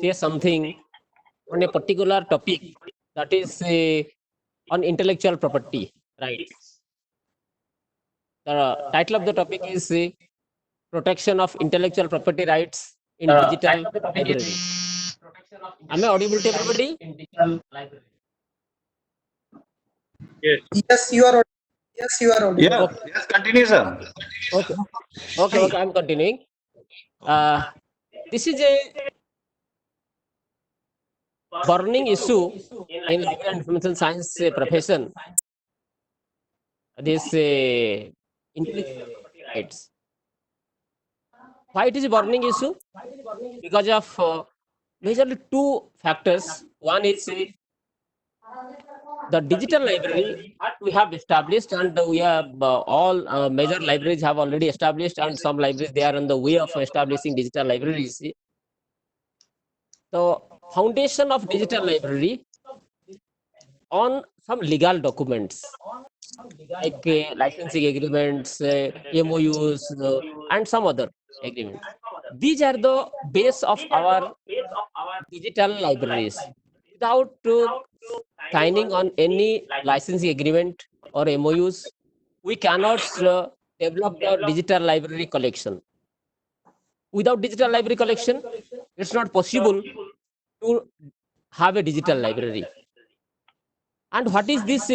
say something on a particular topic, that is on intellectual property rights. The title of the topic is protection of intellectual property rights in digital library. Am I audible to everybody? Yes. Yes, you are. Yes, you are audible. Yeah. Yes. Continue, sir. Okay, I'm continuing. This is a burning issue in library and information science profession. This intellectual property rights. Why it is a burning issue? Because of majorly two factors. One is the digital library that we have established, and we have all major libraries have already established, and some libraries they are on the way of establishing digital libraries. The foundation of digital library on some legal documents like licensing agreements, MOUs, and some other agreements. These are the base of our digital libraries. Without signing on any licensing agreement or MOUs, we cannot develop the digital library collection. Without digital library collection, it's not possible to have a digital library. And what is this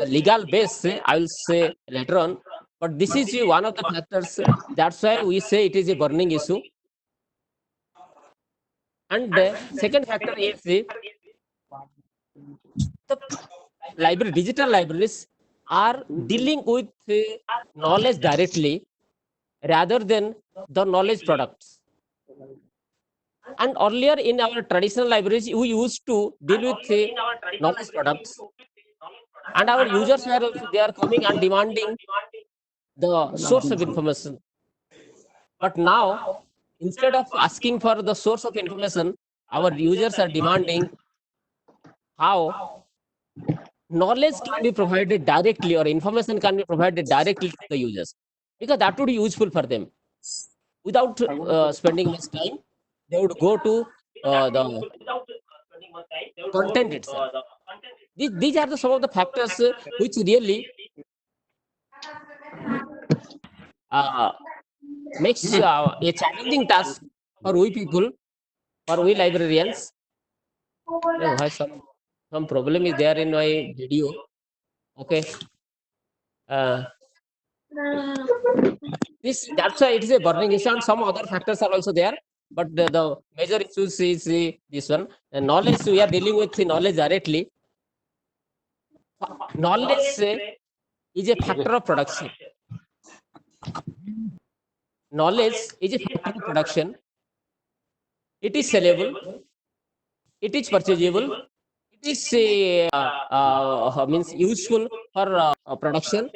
legal base? I will say later on. But this is one of the factors. That's why we say it is a burning issue. And the second factor is the library, digital libraries are dealing with knowledge directly rather than the knowledge products. And earlier in our traditional libraries, we used to deal with knowledge products, and our users were also they are coming and demanding the source of information. But now, instead of asking for the source of information, our users are demanding how knowledge can be provided directly or information can be provided directly to the users, because that would be useful for them. Without spending much time, they would go to the content itself. These are some of the factors which really makes a challenging task for we people, for we librarians. Why some problem is there in my video? Okay. That's why it is a burning issue, and some other factors are also there. But the major issues is this one. Knowledge, we are dealing with the knowledge directly. Knowledge is a factor of production. Knowledge is a factor of production. It is sellable. It is purchasable. It is means useful for production,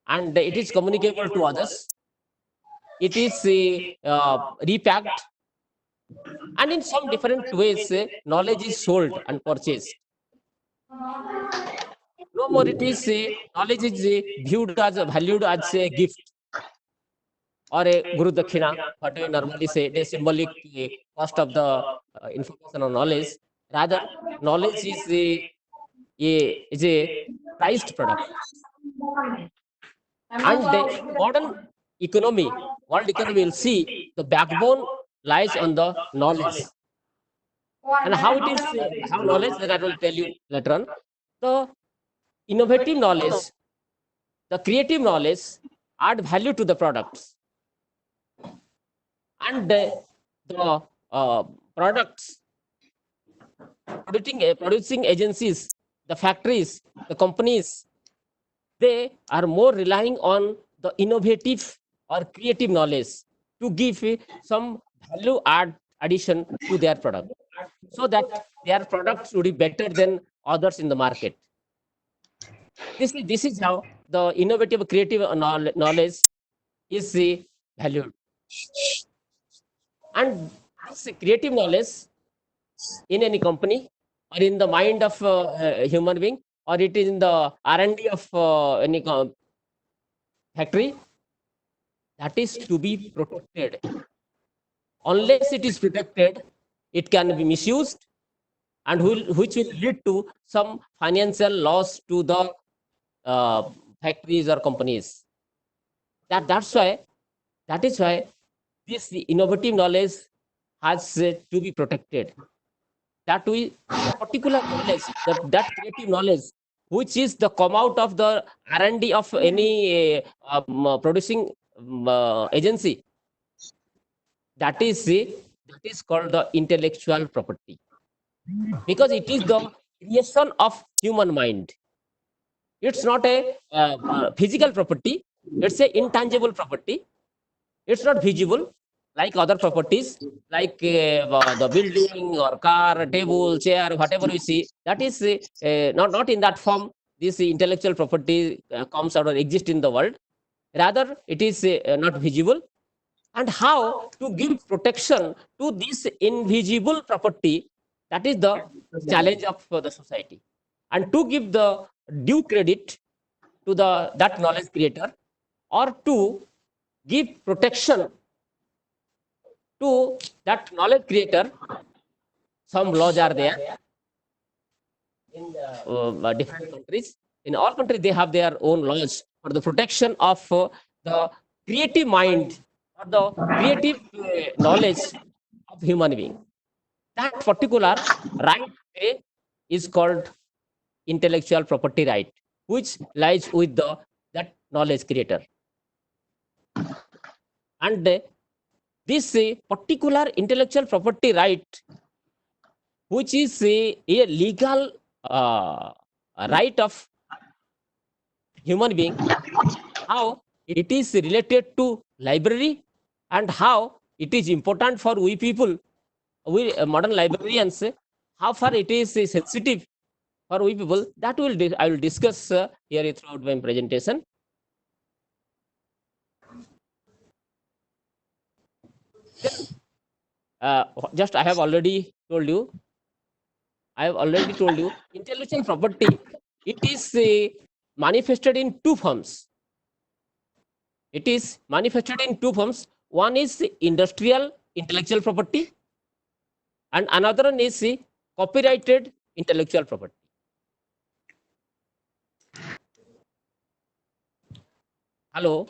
and it is communicable to others. It is repacked, and in some different ways, knowledge is sold and purchased. No more it is knowledge is viewed as valued as a gift or a guru dakshina, what we normally say, the symbolic cost of the information or knowledge. Rather, knowledge is a prized product. And the modern economy, world economy will see the backbone lies on the knowledge. And how it is, how knowledge, that I will tell you later on. The innovative knowledge, the creative knowledge add value to the products. And the products, producing agencies, the factories, the companies, they are more relying on the innovative or creative knowledge to give some value addition to their product, so that their products would be better than others in the market. This is how the innovative creative knowledge is valued. And this creative knowledge in any company or in the mind of a human being, or it is in the R&D of any factory, that is to be protected. Unless it is protected, it can be misused, and which will lead to some financial loss to the factories or companies. That is why this innovative knowledge has to be protected. That we the particular knowledge, that creative knowledge, which is the come out of the R&D of any producing agency, that is called the intellectual property, because it is the creation of human mind. It's not a physical property, it's a intangible property. It's not visible like other properties, like the building or car, table, chair, whatever we see. That is not in that form. This intellectual property comes out or exists in the world. Rather, it is not visible. And how to give protection to this invisible property? That is the challenge of the society. And to give the due credit to the that knowledge creator, or to give protection to that knowledge creator, some laws are there in different countries. In all countries, they have their own laws for the protection of the creative mind or the creative knowledge of human being. That particular right is called intellectual property right, which lies with the that knowledge creator. And this particular intellectual property right, which is a legal right of human being, how it is related to library, and how it is important for we people, we modern librarians, how far it is sensitive for we people, that I will discuss here throughout my presentation. Then, just I have already told you intellectual property, it is manifested in two forms. It is manifested in two forms. One is industrial intellectual property, and another one is copyrighted intellectual property. Hello,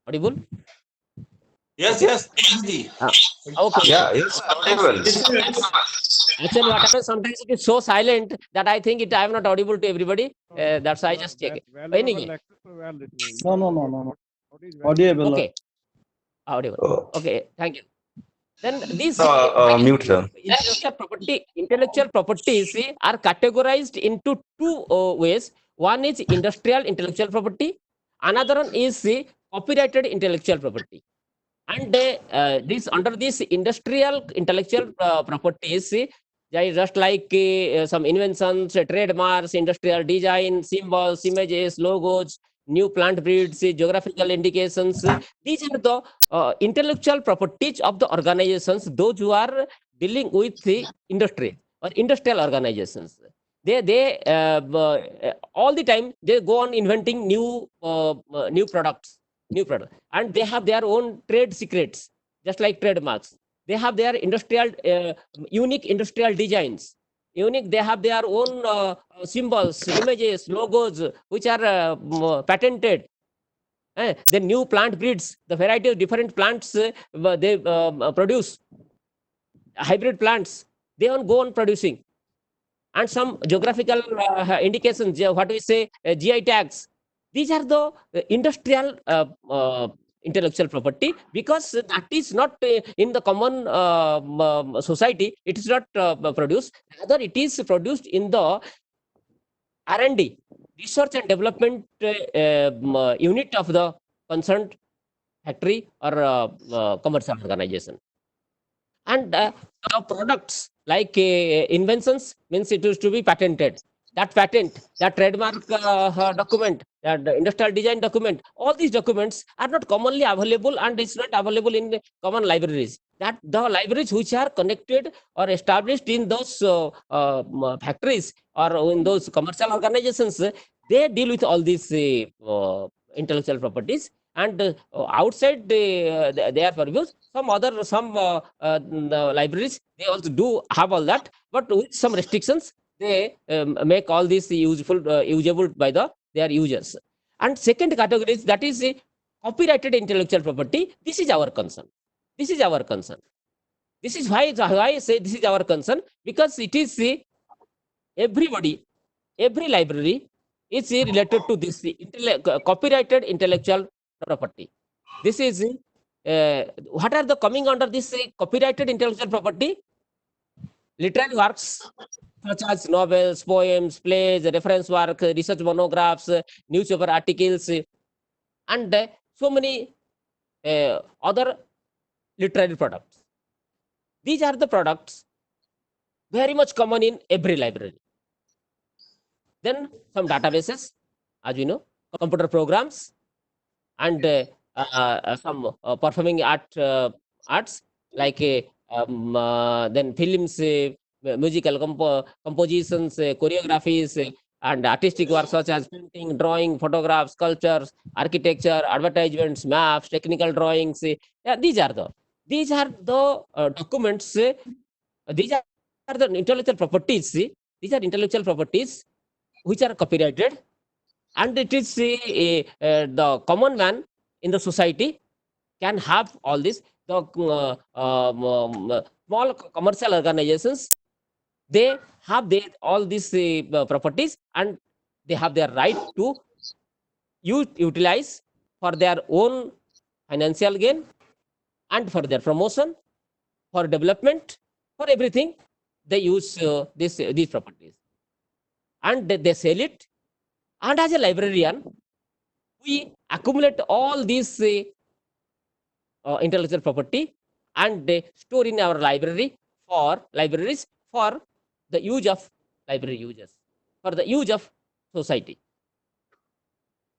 audible? Yes, yes. Ji. Okay. Yeah, yes, audible. Actually, what happens sometimes it is so silent that I think I am not audible to everybody. That's why I just check it. Anyway. No. Audible. Okay. Audible. Oh. Okay. Thank you. Then these Mute, sir. intellectual properties are categorized into two ways. One is industrial intellectual property. Another one is copyrighted intellectual property. And this under this industrial intellectual properties, just like some inventions, trademarks, industrial design, symbols, images, logos, new plant breeds, geographical indications. These are the intellectual properties of the organizations, those who are dealing with the industry or industrial organizations. They all the time they go on inventing new products, and they have their own trade secrets, just like trademarks. They have their industrial unique industrial designs, unique. They have their own symbols, images, logos, which are patented. The new plant breeds, the variety of different plants they produce, hybrid plants, they go on producing. And some geographical indications, what we say, GI tags. These are the industrial intellectual property, because that is not in the common society. It is not produced. Rather, it is produced in the R&D, research and development unit of the concerned factory or commercial organization. And the products like inventions means it is to be patented. That patent, that trademark document, that industrial design document, all these documents are not commonly available, and it's not available in common libraries. That the libraries which are connected or established in those factories or in those commercial organizations, they deal with all these intellectual properties. and outside their purviews, libraries they also do have all that, but with some restrictions they make all this usable by their users. And second category is that is copyrighted intellectual property. This is our concern. This is our concern. This is why I say this is our concern, because it is everybody, every library is related to this copyrighted intellectual property. This is what are the coming under this copyrighted intellectual property? Literary works such as novels, poems, plays, reference work, research monographs, newspaper articles, and so many other literary products. These are the products very much common in every library. Then some databases, as you know, computer programs, and some performing arts like then films, musical compositions, choreographies, and artistic works such as painting, drawing, photographs, sculptures, architecture, advertisements, maps, technical drawings. Yeah, these are the documents. These are the intellectual properties. These are intellectual properties which are copyrighted, and it is the common man in the society can have all this. The small commercial organizations, they have all these properties, and they have their right to utilize for their own financial gain, and for their promotion, for development, for everything. They use these properties, and they sell it. And as a librarian, we accumulate all these intellectual property, and they store in our libraries for the use of library users, for the use of society.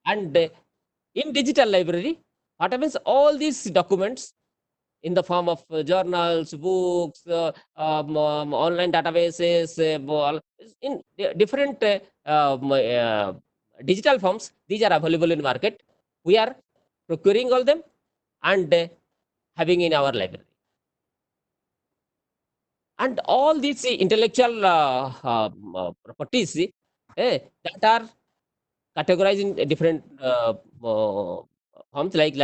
And in digital library, what happens? All these documents in the form of journals, books, online databases, in different digital forms, these are available in market. We are procuring all them and having in our library. And all these intellectual properties that are categorized in different forms like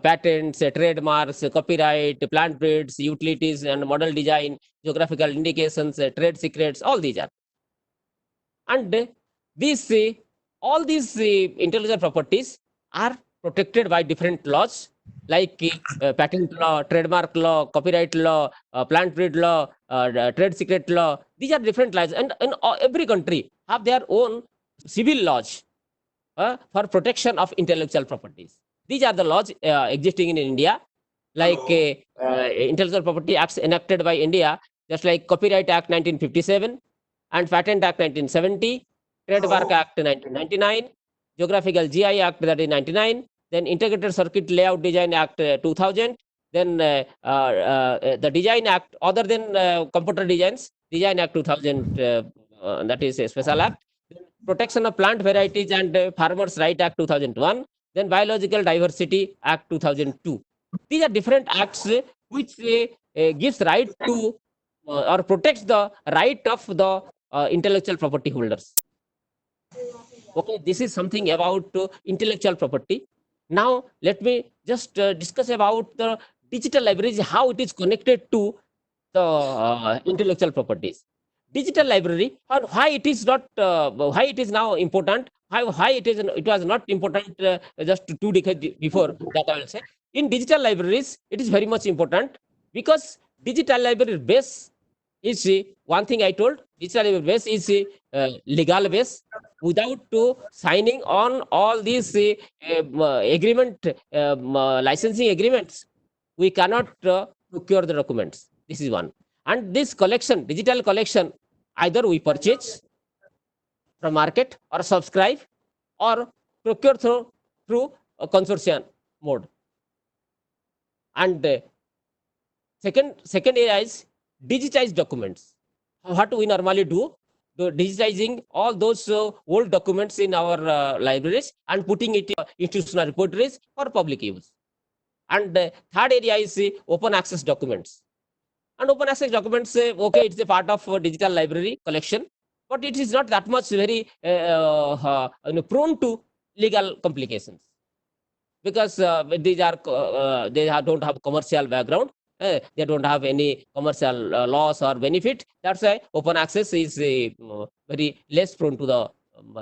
patents, trademarks, copyright, plant breeds, utilities, and model design, geographical indications, trade secrets. All these are, and these all these intellectual properties are protected by different laws like patent law, trademark law, copyright law, plant breed law, trade secret law. These are different laws, and every country have their own civil laws for protection of intellectual properties. These are the laws existing in India, like Intellectual Property Acts enacted by India, just like Copyright Act 1957 and Patent Act 1970, Trademark Act 1999, Geographical GI Act, that is 99, then Integrated Circuit Layout Design Act 2000, then the Design Act, other than computer designs, Design Act 2000, that is a special act. Protection of Plant Varieties and Farmers' Right Act 2001, then Biological Diversity Act 2002. These are different acts which gives right to or protects the right of the intellectual property holders. Okay, this is something about intellectual property. Now, let me just discuss about the digital libraries, how it is connected to the intellectual properties. Digital library, and why it is not, why it is now important, why it was not important just 2 decades before, that I will say. In digital libraries, it is very much important, because digital library base is one thing I told. Digital library base is legal base. Without signing on all these agreement, licensing agreements, we cannot procure the documents. This is one. And this collection, digital collection, either we purchase from market or subscribe or procure through a consortium mode. And second area is digitized documents. What we normally do, digitizing all those old documents in our libraries and putting it in institutional repositories for public use. And third area is open access documents. And open access documents, okay, it's a part of digital library collection, but it is not that much very prone to legal complications, because these are don't have commercial background. They don't have any commercial loss or benefit. That's why open access is very less prone to the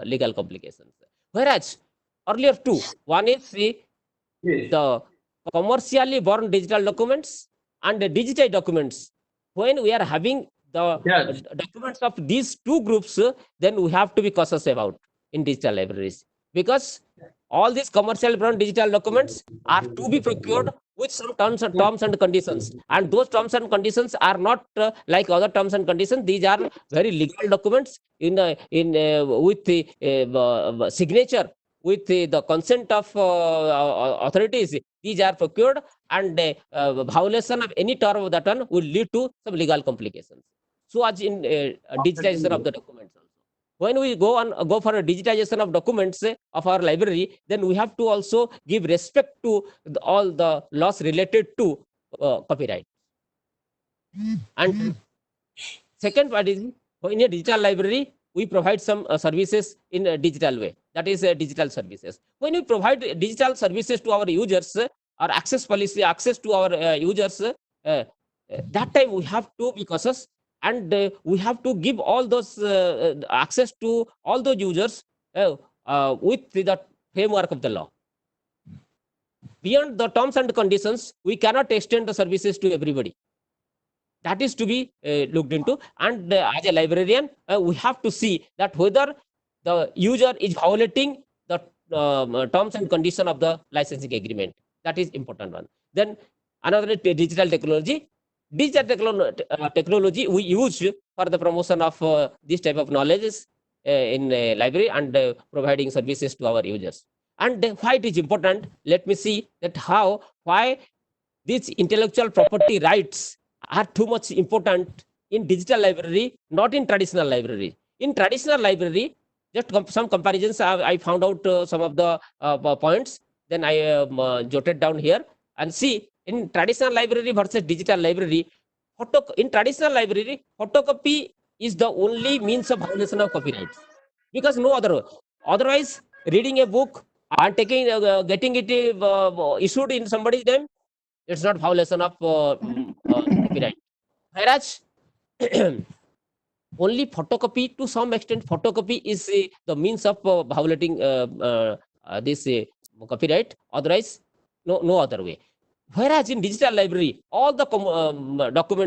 legal complications. Whereas earlier two, one is the commercially born digital documents and the digitized documents. When we are having the Yes. documents of these two groups, then we have to be cautious about in digital libraries, because all these commercial born digital documents are to be procured with some terms and conditions, and those terms and conditions are not like other terms and conditions. These are very legal documents in with the signature, with the consent of authorities. These are procured, and violation of any term of that one will lead to some legal complications. So as in digitization of the documents also. When we go for a digitization of documents of our library, then we have to also give respect to all the laws related to copyright. And second part is, in a digital library, we provide some services in a digital way. That is digital services. When we provide digital services to our users, or access policy, access to our users, that time we have to be cautious, and we have to give all those access to all those users with the framework of the law. Beyond the terms and conditions, we cannot extend the services to everybody. That is to be looked into, and as a librarian, we have to see that whether the user is violating the terms and condition of the licensing agreement. That is important one. Then another is digital technology. Digital technology we use for the promotion of this type of knowledge in library, and providing services to our users. And why it is important, let me see that why these intellectual property rights are too much important in digital library, not in traditional library. In traditional library, just some comparisons, I found out some of the points, then I jotted down here. And see, in traditional library versus digital library, in traditional library, photocopy is the only means of violation of copyright, because no other. Otherwise, reading a book and getting it issued in somebody's name, it's not violation of copyright. Whereas only photocopy, to some extent, photocopy is the means of violating this copyright. Otherwise, no other way. Whereas in digital library, all the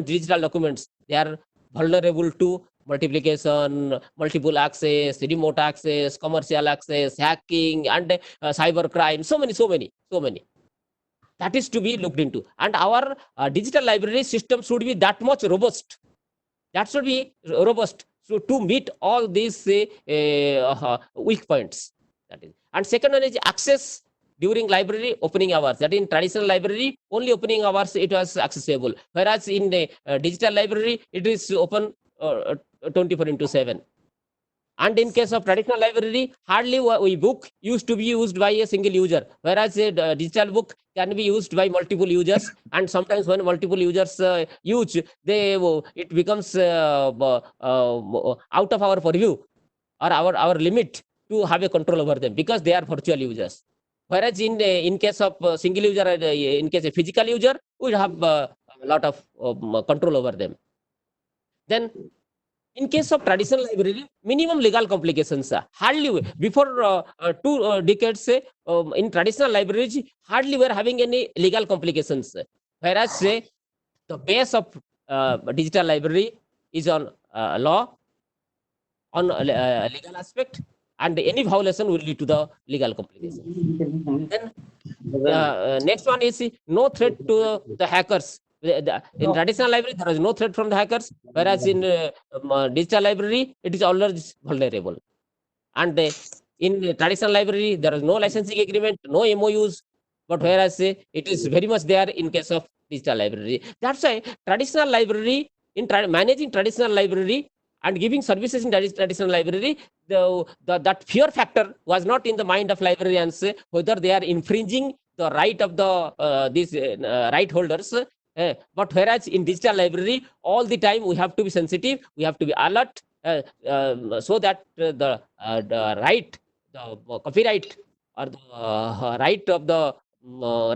digital documents, they are vulnerable to multiplication, multiple access, remote access, commercial access, hacking, and cyber crime. So many. That is to be looked into, and our digital library system should be that much robust. That should be robust, so to meet all these weak points. That is. And second one is access during library opening hours. That in traditional library, only opening hours it was accessible, whereas in the digital library, it is open 24/7. And in case of traditional library, hardly a book used to be used by a single user, whereas a digital book can be used by multiple users. And sometimes when multiple users use, it becomes out of our purview or our limit to have a control over them, because they are virtual users. Whereas in case of single user, in case of physical user, we have a lot of control over them. Then in case of traditional library, minimum legal complications. Hardly before 2 decades, in traditional libraries, hardly were having any legal complications. Whereas the base of digital library is on law, on legal aspect, and any violation will lead to the legal complications. Then next one is no threat to the hackers. In traditional library, there is no threat from the hackers, whereas in digital library, it is always vulnerable. And in traditional library, there is no licensing agreement, no MOUs, but whereas it is very much there in case of digital library. That's why traditional library, in managing traditional library, and giving services in traditional library, that fear factor was not in the mind of librarians, whether they are infringing the right of the these right holders. But whereas in digital library, all the time we have to be sensitive, we have to be alert, so that the right, the copyright or the right of the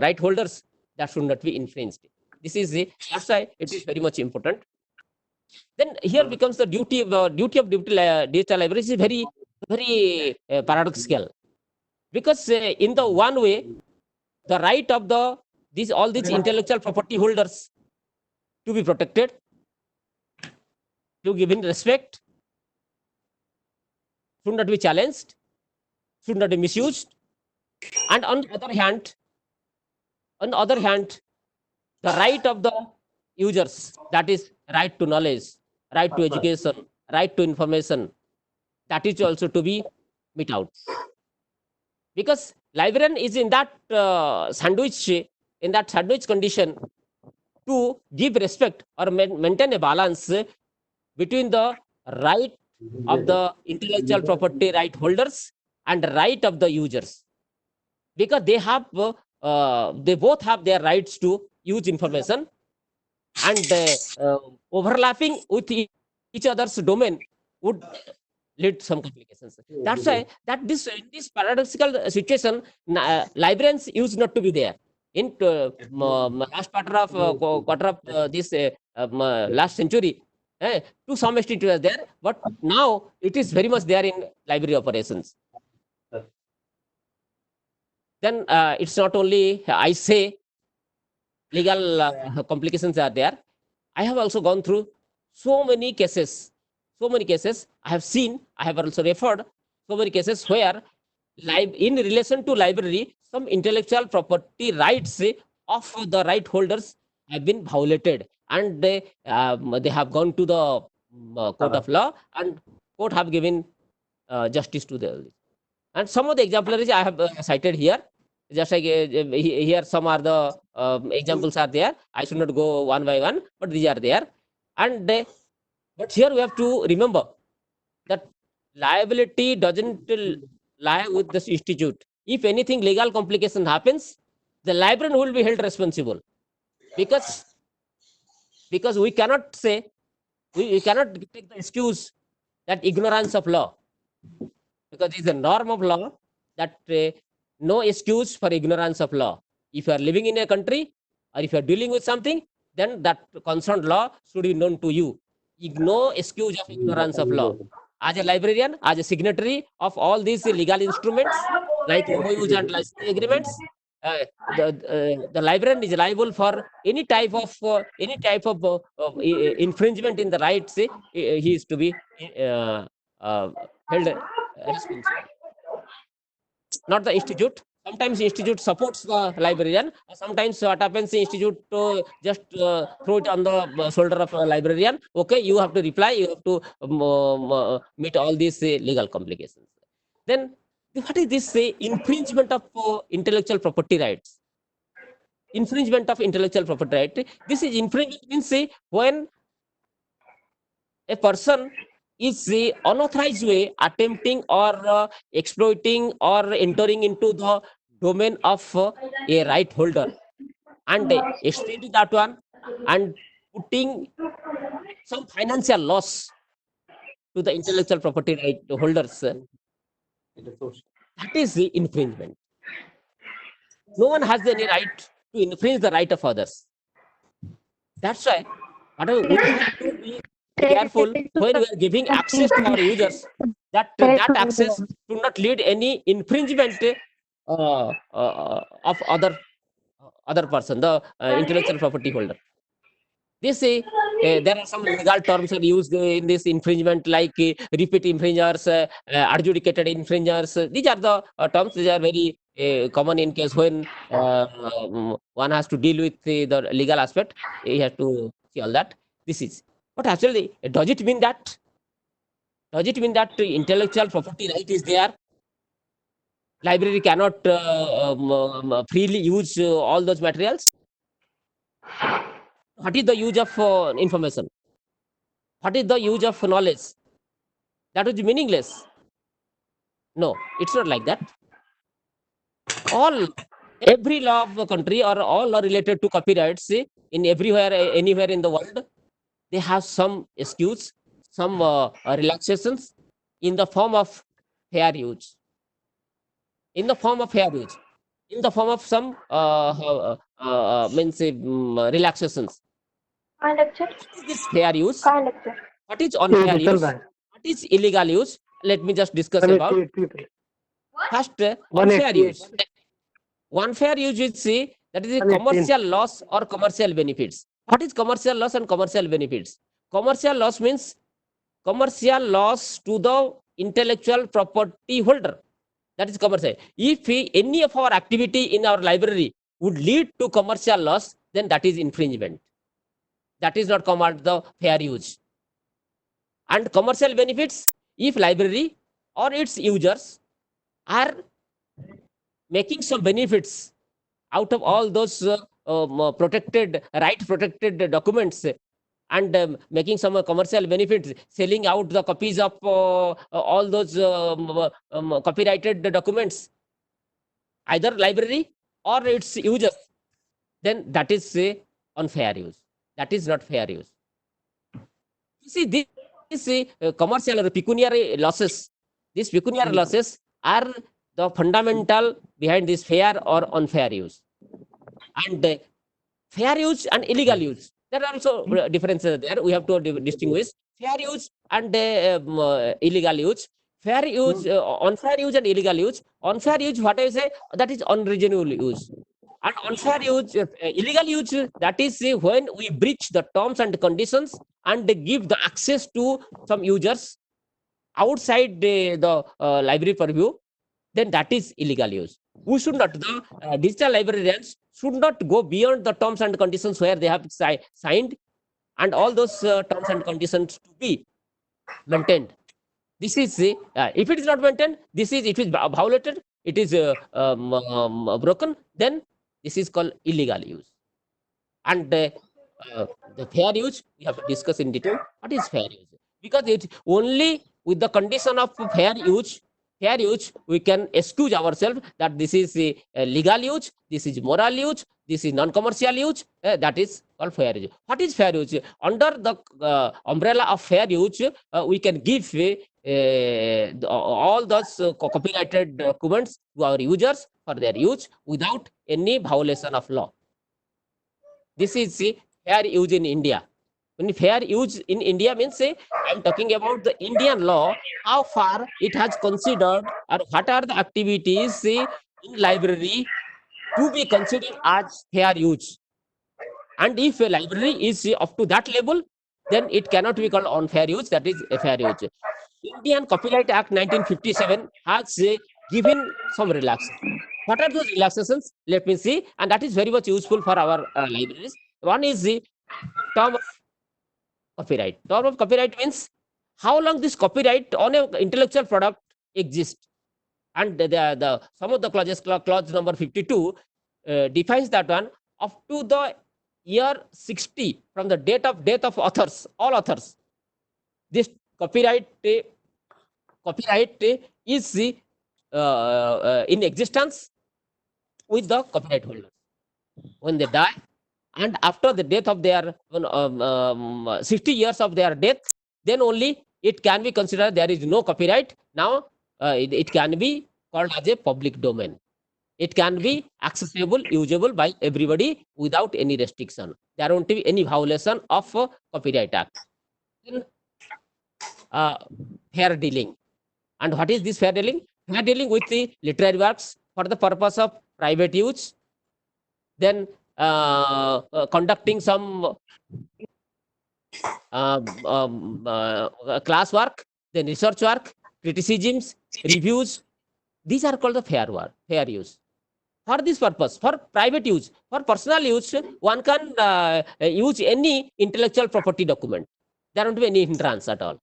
right holders, that should not be infringed. This is that's why it is very much important. Then here becomes the duty of digital libraries is very paradoxical, because in the one way, the right of these all these intellectual property holders to be protected, to given respect, should not be challenged, should not be misused, and on the other hand, the right of the users, that is right to knowledge, right to education, right to information, that is also to be met out. Because librarian is in that sandwich condition to give respect or maintain a balance between the right of the intellectual property right holders and the right of the users, because they both have their rights to use information, and overlapping with each other's domain would lead some complications. That's why that in this paradoxical situation, librarians used not to be there. In last quarter of this last century, to some extent it was there, but now it is very much there in library operations. Then it's not only I say legal complications are there. I have also gone through so many cases. I have seen, I have also referred so many cases where in relation to library, some intellectual property rights of the right holders have been violated, and they have gone to the court of law, and court have given justice to the. And some of the exemplaries I have cited here. Just like here, some are the examples are there. I should not go one by one, but these are there. And but here we have to remember that liability doesn't lie with this institute. If anything legal complication happens, the librarian will be held responsible, because we cannot say, we cannot take the excuse that ignorance of law, because it is a norm of law that no excuse for ignorance of law. If you are living in a country, or if you are dealing with something, then that concerned law should be known to you. No excuse of ignorance of law. As a librarian, as a signatory of all these legal instruments like MOUs and licensing agreements, the librarian is liable for any type of infringement in the rights. He is to be held responsible. Not the institute. Sometimes institute supports the librarian. Sometimes what happens, the institute just throw it on the shoulder of a librarian. Okay, you have to reply. You have to meet all these legal complications. Then what is this infringement of intellectual property rights? Infringement of intellectual property right. This is infringement means when a person is the unauthorized way attempting or exploiting or entering into the domain of a right holder, and extending that one and putting some financial loss to the intellectual property right holders. That is the infringement. No one has any right to infringe the right of others. That's why we have to be careful when we are giving access to our users, that access should not lead any infringement of other person, the intellectual property holder. This there are some legal terms are used in this infringement, like repeat infringers, adjudicated infringers. These are the terms. These are very common in case when one has to deal with the legal aspect. He has to see all that. This is. But actually, does it mean that? Does it mean that intellectual property right is there? Library cannot freely use all those materials? What is the use of information? What is the use of knowledge? That would be meaningless. No, it's not like that. Every law of the country or all law related to copyrights in everywhere, anywhere in the world, they have some excuse, some relaxations in the form of fair use, in the form of fair use, in the form of some relaxations. Conductor. What is this fair use? Conductor. What is unfair use? What is illegal use? Let me just discuss about. First, unfair use. Unfair use is that is a commercial loss or commercial benefits. What is commercial loss and commercial benefits? Commercial loss means commercial loss to the intellectual property holder. That is commercial. If any of our activity in our library would lead to commercial loss, then that is infringement. That is not come under the fair use. And commercial benefits, if library or its users are making some benefits out of all those protected documents and making some commercial benefits, selling out the copies of all those copyrighted documents, either library or its users, then that is unfair use. That is not fair use. You see, this commercial or pecuniary losses, these pecuniary losses are the fundamental behind this fair or unfair use. And fair use and illegal use, there are also differences there. We have to distinguish fair use and illegal use. Fair use, unfair use and illegal use. Unfair use, what I say, that is unreasonable use. And unfair use, illegal use, that is when we breach the terms and conditions and give the access to some users outside the library purview, then that is illegal use. We should not, the digital librarians should not go beyond the terms and conditions where they have signed, and all those terms and conditions to be maintained. This is, if it is not maintained, it is violated, it is broken, then this is called illegal use. And the fair use, we have to discuss in detail what is fair use. Because it only with the condition of fair use, we can excuse ourselves that this is legal use, this is moral use, this is non-commercial use, that is called fair use. What is fair use? Under the umbrella of fair use, we can give all those copyrighted documents to our users for their use without any violation of law. This is fair use in India. When fair use in India means, I am talking about the Indian law, how far it has considered or what are the activities in library to be considered as fair use. And if a library is up to that level, then it cannot be called unfair use, that is a fair use. Indian Copyright Act 1957 has given some relaxations. What are those relaxations? Let me see. And that is very much useful for our libraries. One is the term of copyright. Term of copyright means how long this copyright on an intellectual product exists. And some of the clauses, clause number 52 defines that one up to the year 60 from the date of death of authors, all authors. This copyright is in existence with the copyright holders. When they die, and after the death of their 60 years of their death, then only it can be considered there is no copyright. Now it can be called as a public domain. It can be accessible, usable by everybody without any restriction. There won't be any violation of Copyright Act. Then, fair dealing. And what is this fair dealing? Fair dealing with the literary works for the purpose of private use. Then conducting some class work, then research work, criticisms, reviews. These are called the fair use. For this purpose, for private use, for personal use, one can use any intellectual property document. There won't be any hindrance at all.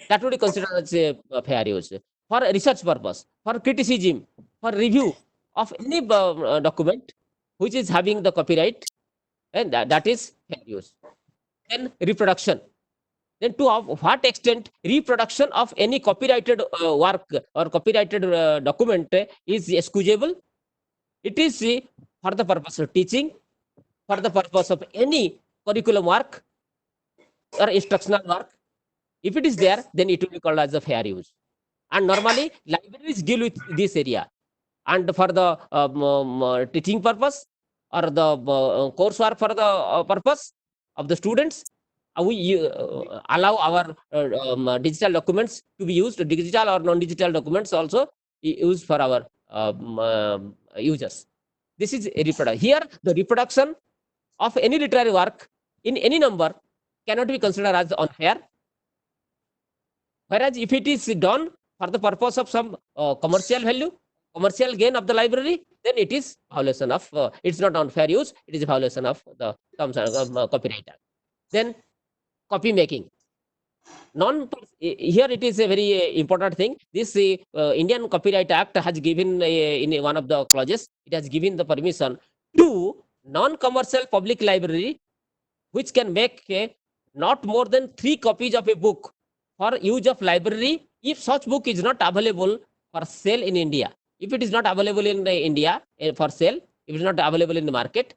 That would be considered as a fair use. For research purpose, for criticism, for review of any document which is having the copyright, and that is fair use. Then reproduction. then to what extent reproduction of any copyrighted work or copyrighted document is excusable? It is for the purpose of teaching, for the purpose of any curriculum work or instructional work. If it is there, then it will be called as a fair use. And normally libraries deal with this area. And for the teaching purpose or the coursework for the purpose of the students, we allow our digital documents to be used, digital or non-digital documents also used for our users. This is a reproduction. Here, the reproduction of any literary work in any number cannot be considered as unfair. Whereas if it is done for the purpose of some commercial value, commercial gain of the library, then it is violation of, it's not unfair use, it is a violation of the terms of Copyright Act. Then copy making. Here it is a very important thing. This Indian Copyright Act has given in one of the clauses, it has given the permission to non-commercial public library which can make not more than 3 copies of a book for use of library if such book is not available for sale in India. If it is not available in India for sale, if it is not available in the market,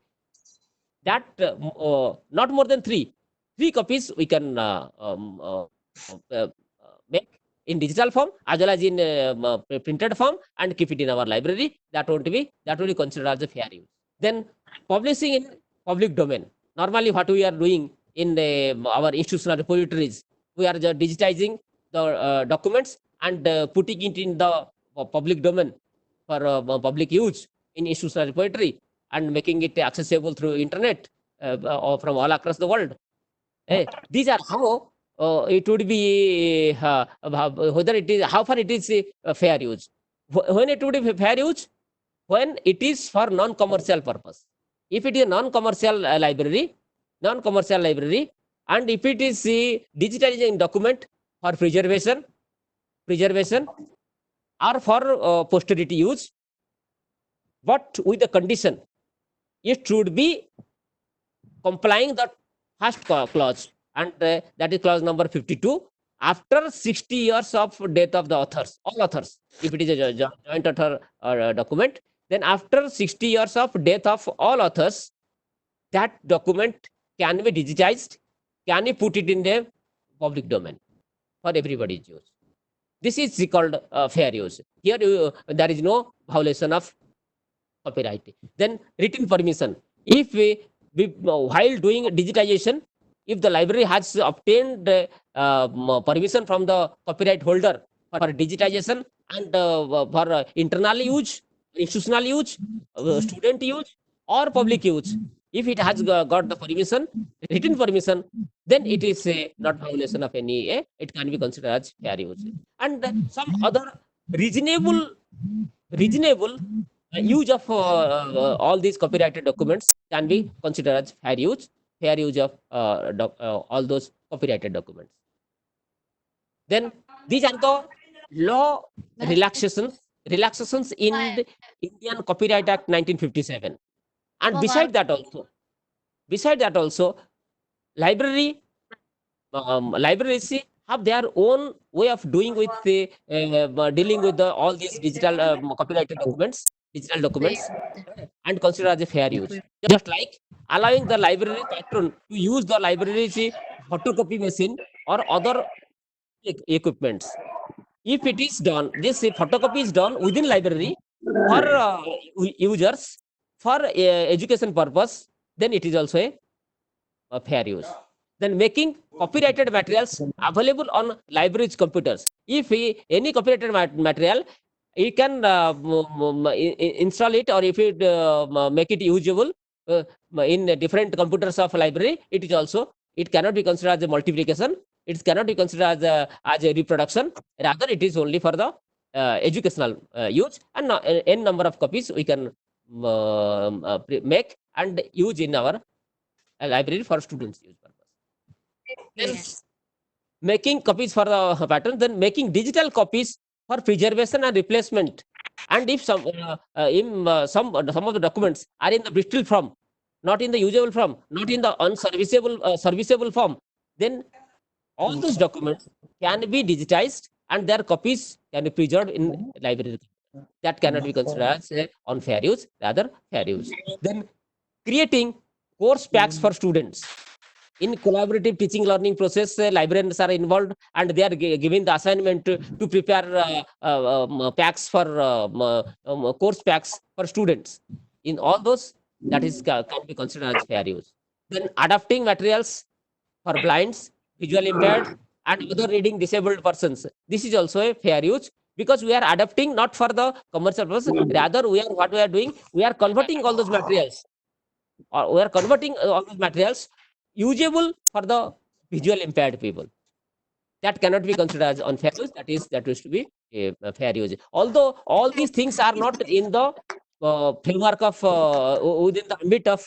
that not more than 3 copies we can make in digital form as well as in printed form and keep it in our library. That will be considered as a fair use. Then publishing in public domain. Normally what we are doing in our institutional repositories, we are just digitizing the documents and putting it in the public domain for public use in institutional repository and making it accessible through internet or from all across the world. These are how it would be whether it is how far it is fair use. When it would be fair use, when it is for non-commercial purpose. If it is a non-commercial library, and if it is digitizing document for preservation or for posterity use, but with the condition it should be complying the first clause, and that is clause number 52. After 60 years of death of the authors, all authors, if it is a joint author document, then after 60 years of death of all authors, that document can be digitized, can be put it in the public domain for everybody's use. This is called fair use. Here there is no violation of copyright. Then written permission. If while doing digitization, if the library has obtained permission from the copyright holder for digitization and for internal use, institutional use, student use, or public use, if it has got the permission, written permission, then it is not violation of any. It can be considered as fair use. And some other reasonable use of all these copyrighted documents can be considered as fair use of all those copyrighted documents. Then these are the law relaxations in the Indian Copyright Act 1957. And beside that also, libraries have their own way of doing with dealing with all these digital copyrighted documents, and consider as a fair use. Just like allowing the library patron to use the library's photocopy machine or other equipments. If it is done, this photocopy is done within library for users for education purpose, then it is also a fair use. Then making copyrighted materials available on libraries' computers. If any copyrighted material, you can install it, or if it make it usable in different computers of library, it cannot be considered as a multiplication. It cannot be considered as a reproduction. Rather, it is only for the educational use, and n number of copies we can make and use in our library for students' use purpose. Then making copies for the pattern, then making digital copies for preservation and replacement. And if some of the documents are in the brittle form, not in the usable form, not in the unserviceable serviceable form, then all those documents can be digitized and their copies can be preserved in library. That cannot be considered as unfair use, rather fair use. Then creating course packs for students. In collaborative teaching learning process, librarians are involved and they are given the assignment to prepare packs for course packs for students. In all those, that is can be considered as fair use. Then adapting materials for blinds, visual impaired, and other reading disabled persons. This is also a fair use because we are adapting not for the commercial purpose. Rather, what we are doing, we are converting all those materials, or we are converting all those materials usable for the visual impaired people. That cannot be considered as unfair use. That is to be a fair use. Although all these things are not in the framework of within the ambit of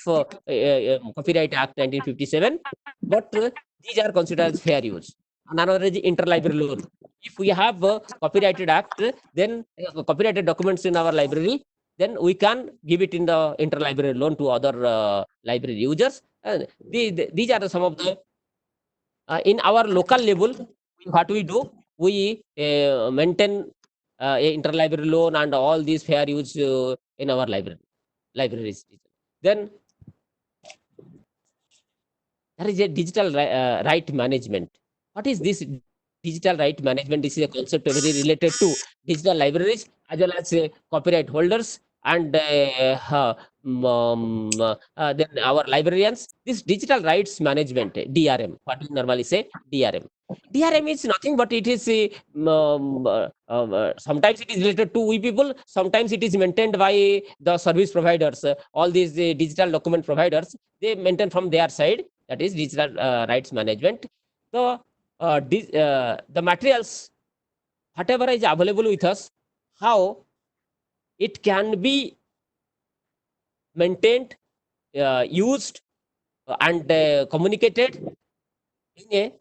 Copyright Act 1957, but these are considered as fair use. Another is interlibrary loan. If we have a copyrighted act, then copyrighted documents in our library, then we can give it in the interlibrary loan to other library users. These are some of the in our local level. What we do, we maintain a interlibrary loan and all these fair use in our libraries. Then there is a digital right management. What is this digital right management? This is a concept very related to digital libraries as well as copyright holders and then our librarians. This digital rights management, DRM, what we normally say, DRM. DRM is nothing but it is sometimes it is related to we people, sometimes it is maintained by the service providers. All these digital document providers, they maintain from their side, that is digital rights management. So the materials, whatever is available with us, how it can be maintained, used, and communicated in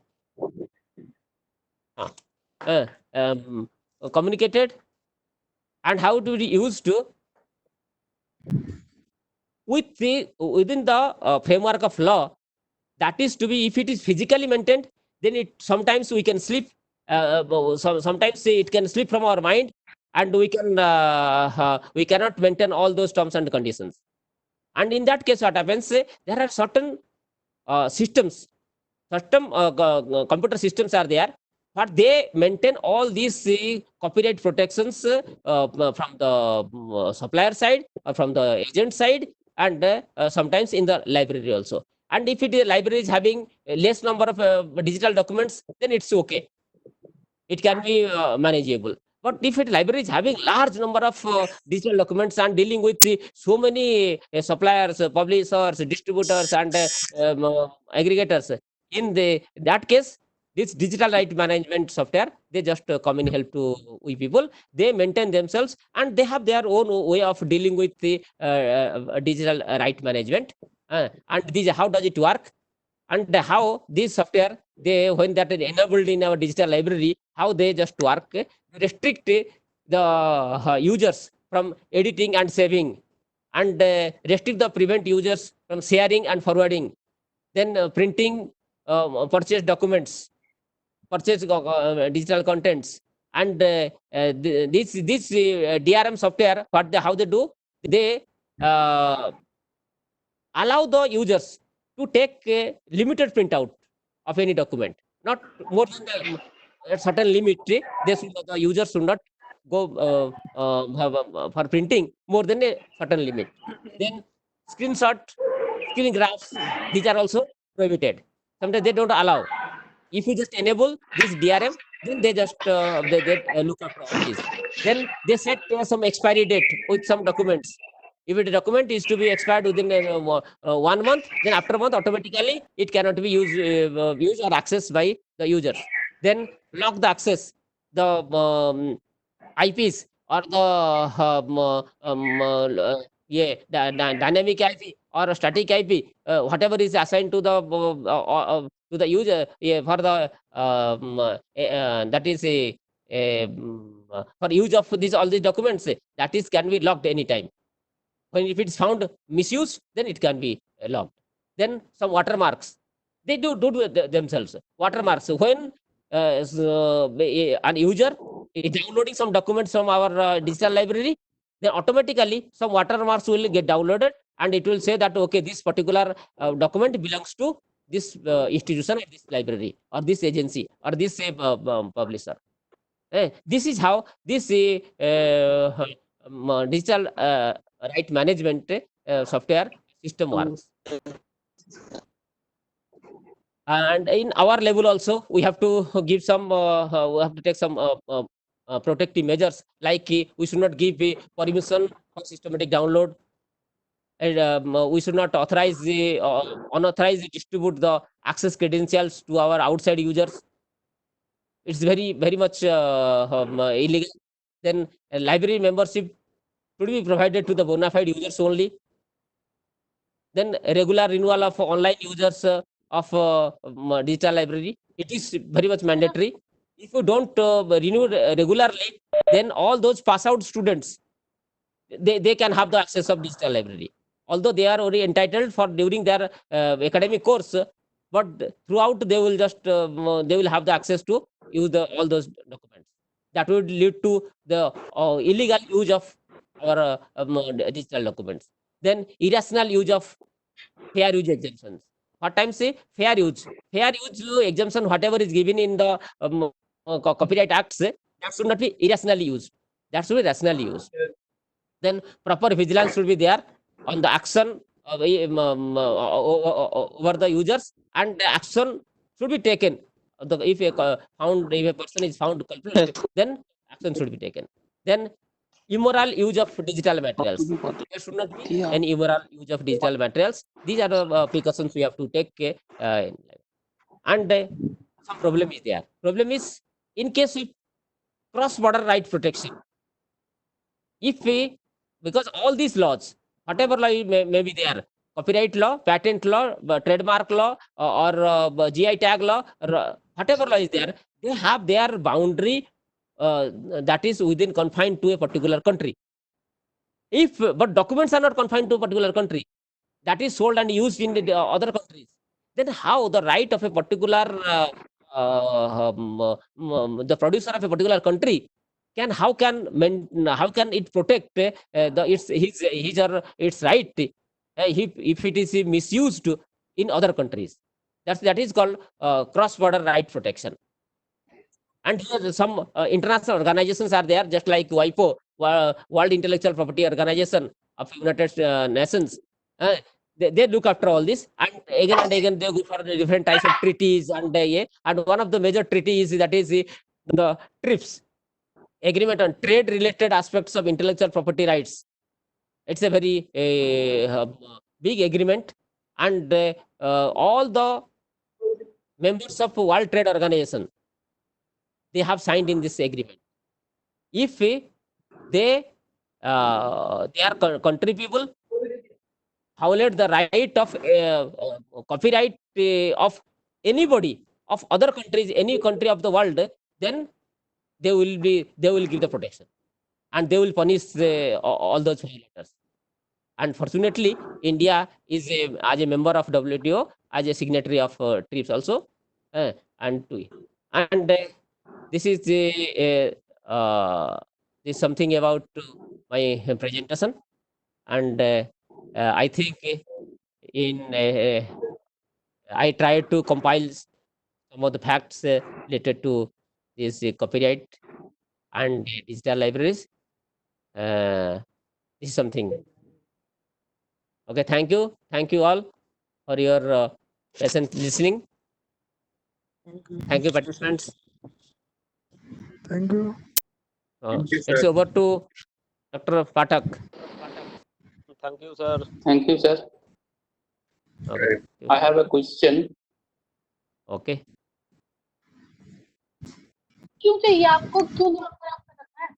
a communicated and how to be used within the framework of law. That is to be, if it is physically maintained, then it sometimes we can slip. Sometimes it can slip from our mind, and we cannot maintain all those terms and conditions. And in that case, what happens? There are certain systems, certain computer systems are there, but they maintain all these copyright protections from the supplier side or from the agent side, and sometimes in the library also. And if it is library is having a less number of digital documents, then it's okay. It can be manageable. But if it library is having large number of digital documents and dealing with so many suppliers, publishers, distributors, and aggregators, in that case, this digital right management software, they just come in help to we people. They maintain themselves and they have their own way of dealing with the digital right management. And this, how does it work? And how this software, they when that is enabled in our digital library, how they just work, restrict the users from editing and saving, and restrict the prevent users from sharing and forwarding, then printing purchase documents, purchase digital contents. And this DRM software, how they do, they allow the users to take a limited printout of any document, not more than a certain limit. The user should not go for printing more than a certain limit. Then screenshot, screen graphs, these are also prohibited. Sometimes they don't allow. If you just enable this DRM, then they just they look after all this. Then they set some expiry date with some documents. If a document is to be expired within 1 month, then after a month, automatically it cannot be used or accessed by the users. Then lock the access, the IPs or the dynamic IP or static IP, whatever is assigned to the user for the that is for use of all these documents, that is can be locked anytime. When if it's found misuse, then it can be locked. Then some watermarks. They do it themselves. Watermarks. When an user is downloading some documents from our digital library, then automatically some watermarks will get downloaded, and it will say that okay, this particular document belongs to this institution or this library or this agency or this publisher. This is how this digital right management software system works. And in our level also, we have to give some, we have to take some protective measures, like we should not give permission for systematic download, and we should not authorize the unauthorized distribute the access credentials to our outside users. It's very much illegal. Then library membership should be provided to the bona fide users only. Then regular renewal of online users of digital library, it is very much mandatory. If you don't renew regularly, then all those pass out students, they can have the access of digital library, although they are already entitled for during their academic course, but throughout they will just they will have the access to use all those documents. That would lead to the illegal use of our digital documents. Then irrational use of fair use exemptions. What time say fair use? Fair use exemption, whatever is given in the Copyright Acts, that should not be irrationally used. That should be rationally used. Then proper vigilance should be there on the action of, over the users, and the action should be taken. If a person is found culpable, then action should be taken. Then immoral use of digital materials. There should not be any immoral use of digital materials. These are the precautions we have to take in life. And some problem is there. Problem is in case of cross-border right protection. If we, because all these laws, whatever law may be there, copyright law, patent law, trademark law, or GI tag law, or whatever law is there, they have their boundary that is within confined to a particular country. If but documents are not confined to a particular country, that is sold and used in the other countries, then how the right of a particular the producer of a particular country can how can it protect the its his or its right if it is misused in other countries? That is called cross border right protection. And here some international organizations are there, just like WIPO, World Intellectual Property Organization of United Nations. They look after all this, and again they go for the different types of treaties, and one of the major treaties that is the TRIPS, Agreement on Trade Related Aspects of Intellectual Property Rights. It's a very big agreement, and all the members of World Trade Organization, they have signed in this agreement. If they are country people violate the right of copyright of anybody of other countries, any country of the world, then they will give the protection, and they will punish all those violators. And fortunately, India is as a member of WTO, as a signatory of TRIPS also, and this is this something about my presentation, and I think in I tried to compile some of the facts related to this copyright and digital libraries. This is something. Okay, thank you all for your patient listening. Thank you, participants. Thank you. It's over to Dr. Pathak. Thank you, sir. Thank you, sir. Okay. I have a question. Okay. क्यों चाहिए आपको, क्यों जरूरत है आपको रखना है?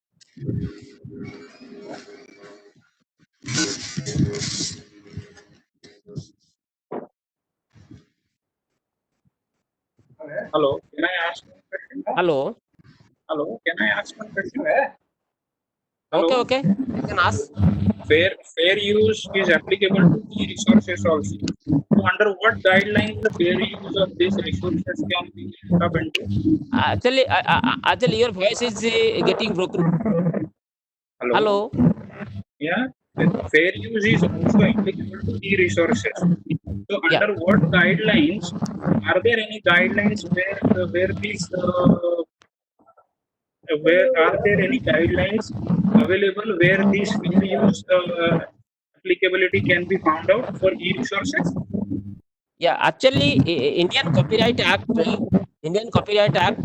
Hello, can I ask one question? Hello. Hello, can I ask one question? Okay, okay. You can ask. Fair use is applicable to e-resources also. So under what guidelines the fair use of these resources can be linked up into? Actually, your voice is getting broken. Hello. Yeah. Fair use is also applicable to e-resources. So Yeah. under what guidelines, are there any guidelines where these where are there any guidelines available where these fair use applicability can be found out for e-resources? Yeah, actually, Indian Copyright Act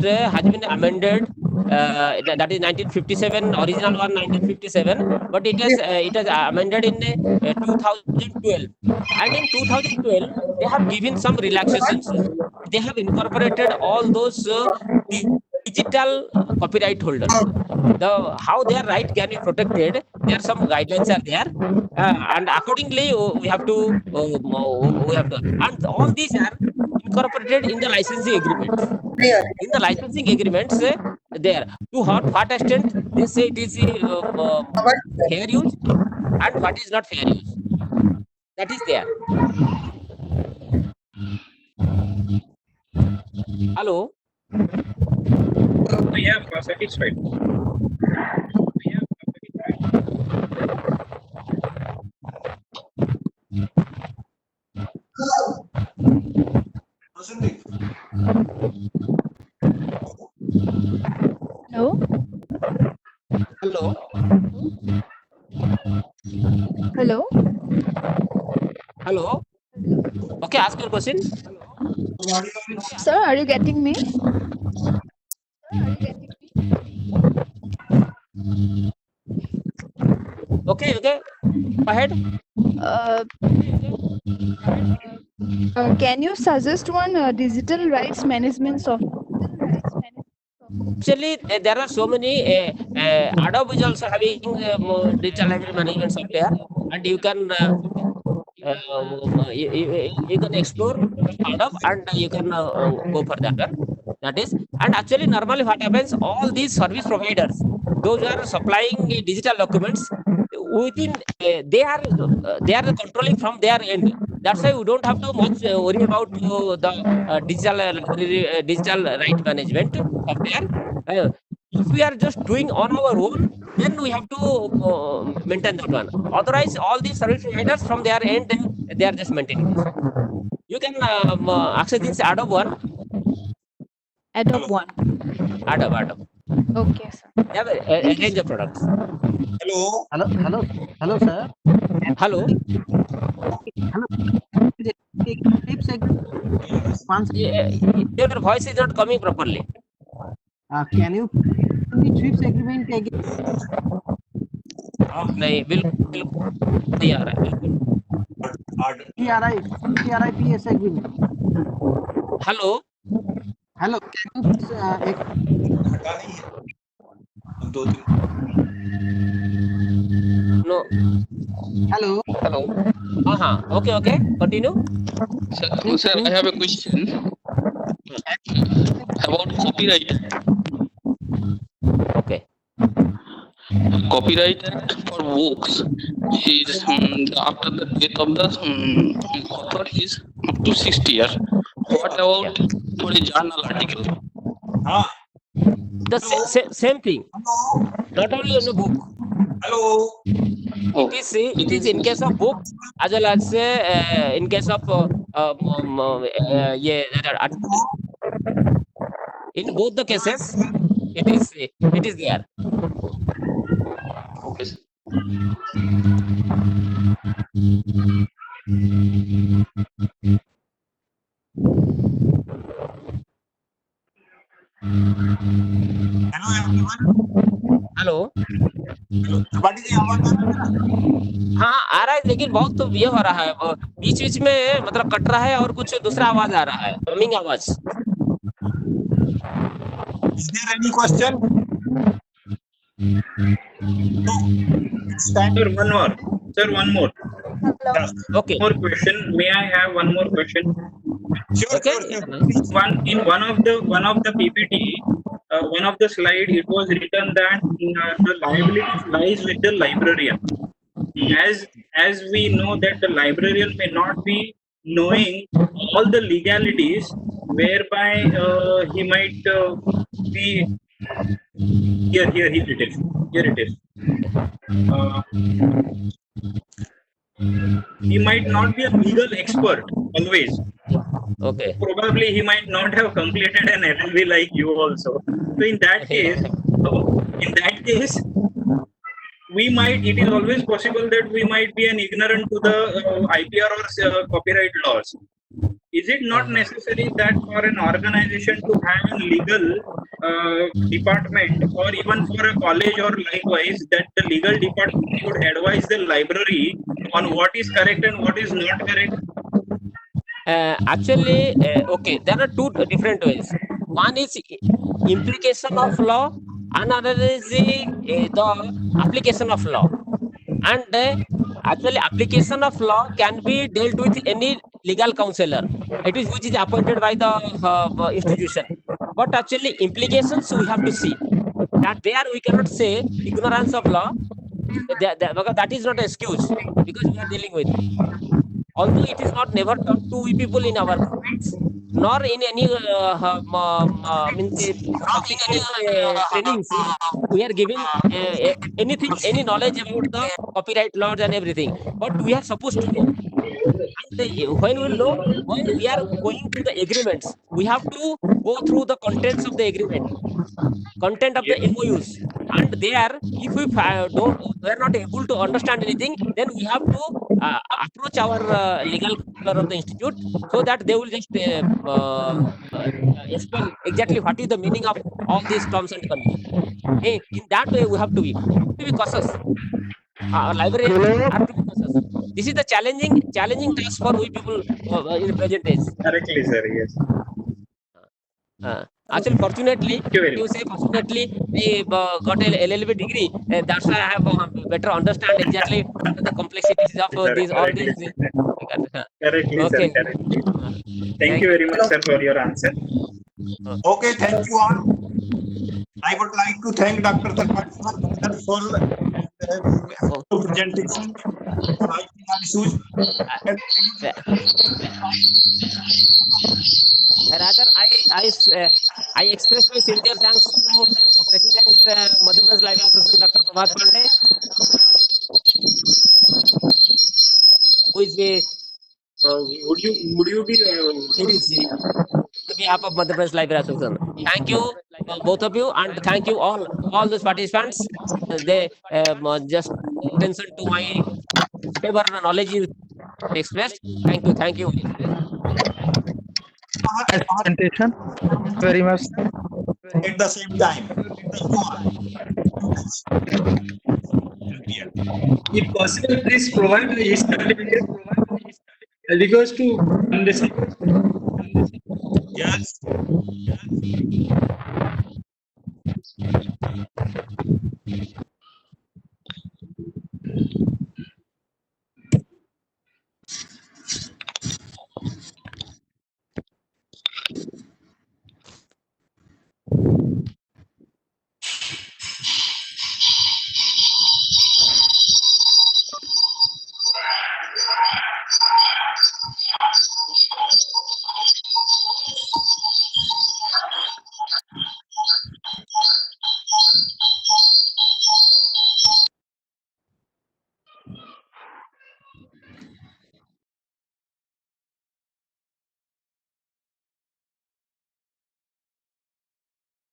has been amended. That is 1957, original one 1957, but it has amended in 2012. And in 2012, they have given some relaxations. They have incorporated all those digital copyright holders. How their right can be protected. There are some guidelines are there, and accordingly we have to and all these are incorporated in the licensing agreements. In the licensing agreements, there to what extent they say it is fair use and what is not fair use. That is there. Hello. Yeah, satisfied. Hello. Hello. Hello. Hello. Okay, ask your question. Sir, are you getting me? Okay, okay. Go ahead. Can you suggest one digital rights management software? Actually, there are so many. Adobe is also having digital library management software, and you can you can explore Adobe and you can go for that one. That is, and actually, normally what happens? All these service providers, those who are supplying digital documents, within they are controlling from their end. That's why we don't have to much worry about the digital right management software. If we are just doing on our own, then we have to maintain that one. Otherwise, all these service providers from their end, they are just maintaining this. You can access this Adobe one. Adobe One. Adobe. Okay, sir. They have a range of products. Hello. Hello, sir. Hello. Your voice is not coming properly. Can you TRIPS agreement again? नहीं बिल्कुल नहीं आ रहा है बिल्कुल TRIPS agreement. Hello Hello. Can you please दो तीन no hello? हाँ okay continue Sir, I have a question about copyright. Okay Copyright for books is after the death of the author is up to 60 years. What about for a journal article? हाँ the same thing not only in a book hello Oh, it is in case of book as well as in case of in both the cases it is there. okay. Sir. Hello Tripathi ji आवाज आ रही है? हाँ आ रहा है लेकिन बहुत तो ये हो रहा है बीच बीच में मतलब कट रहा है और कुछ दूसरा आवाज आ रहा है हमिंग आवाज. Is there any question? No. It's time. Sir, one more. Hello. Okay. More question. May I have one more question? Sure, Okay. sure, sure. one of the PPT, one of the slide, it was written that the liability lies with the librarian. As we know that the librarian may not be knowing all the legalities whereby he might be here it is. Uh, he might not be a legal expert always. Okay. Probably he might not have completed an LLB like you also. So in that case, we might. It is always possible that we might be an ignorant to the IPR or copyright laws. Is it not necessary that for an organization to have a legal department, or even for a college or likewise, that the legal department should advise the library on what is correct and what is not correct? Actually, okay, there are two different ways. One is implication of law, another is the application of law. And actually, application of law can be dealt with any legal counselor. It is which is appointed by the institution. But actually, implications we have to see. That there we cannot say ignorance of law. Because that is not an excuse, because we are dealing with. Although it is not never taught to we people in our schools, nor in any public trainings, we are giving anything, any knowledge about the copyright laws and everything. But we are supposed to know. And when we know, when we are going to the agreements, we have to go through the contents of the agreement, content of the MOUs. And there, if we we are not able to understand anything, then we have to approach our legal counselor of the institute, so that they will just explain exactly what is the meaning of all these terms and conditions. In that way, we have to be cautious. Our librarians have to be cautious. This is the challenging task for we people in the present days. Correctly, sir. Yes. Actually, fortunately, you say fortunately, we got a LLB degree. That's why I have better understand exactly the complexities of these all these. Correctly, Okay. sir. Correctly. Thank you very much, sir, for your answer. Okay, thank you all. I would like to thank Dr. Tripathi for wonderful presentation. Rather, I express my sincere thanks to President Madhya Pradesh Library Association, Dr. Prabhat Pandey, who is the Would you be ADC on behalf of Madhya Pradesh Library Association. Thank you, both of you, and thank you all those participants. They just attention to my whatever knowledge is expressed. Thank you. Presentation. Very much. at the same time. if possible, please provide the certificate because to understand. Yes.